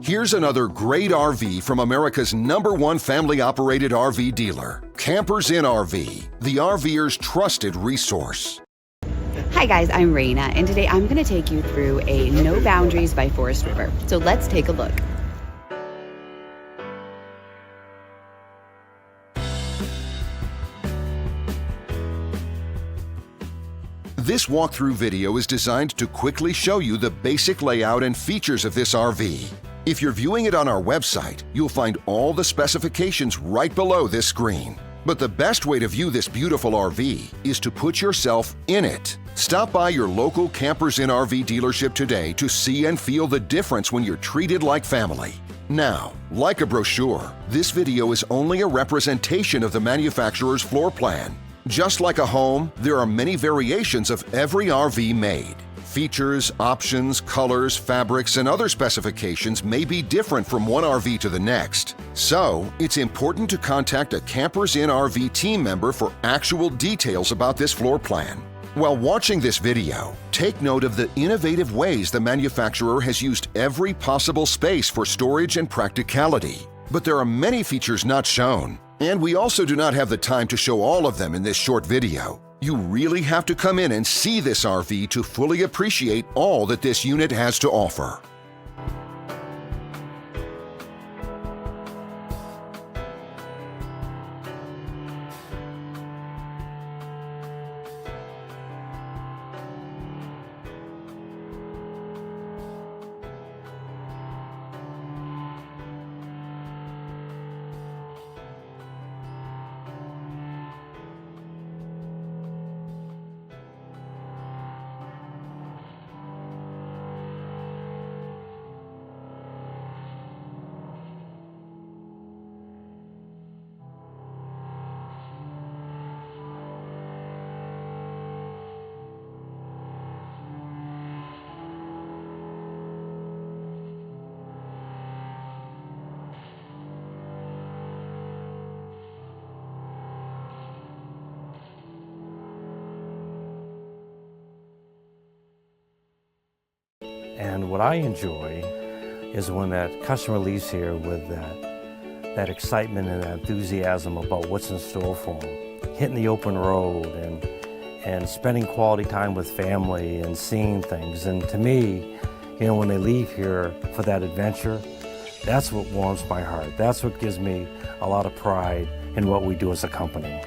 Here's another great RV from America's #1 family-operated RV dealer, Campers Inn RV, the RVer's trusted resource. Hi guys, I'm Raina, and today I'm going to take you through a No Boundaries by Forest River. So let's take a look. This walkthrough video is designed to quickly show you the basic layout and features of this RV. If you're viewing it on our website, you'll find all the specifications right below this screen. But the best way to view this beautiful RV is to put yourself in it. Stop by your local Campers Inn RV dealership today to see and feel the difference when you're treated like family. Now, like a brochure, this video is only a representation of the manufacturer's floor plan. Just like a home, there are many variations of every RV made. Features, options, colors, fabrics, and other specifications may be different from one RV to the next. So, it's important to contact a Campers Inn RV team member for actual details about this floor plan. While watching this video, take note of the innovative ways the manufacturer has used every possible space for storage and practicality. But there are many features not shown, and we also do not have the time to show all of them in this short video. You really have to come in and see this RV to fully appreciate all that this unit has to offer. And what I enjoy is when that customer leaves here with that excitement and that enthusiasm about what's in store for them. Hitting the open road and spending quality time with family and seeing things. And to me, you know, when they leave here for that adventure, that's what warms my heart. That's what gives me a lot of pride in what we do as a company.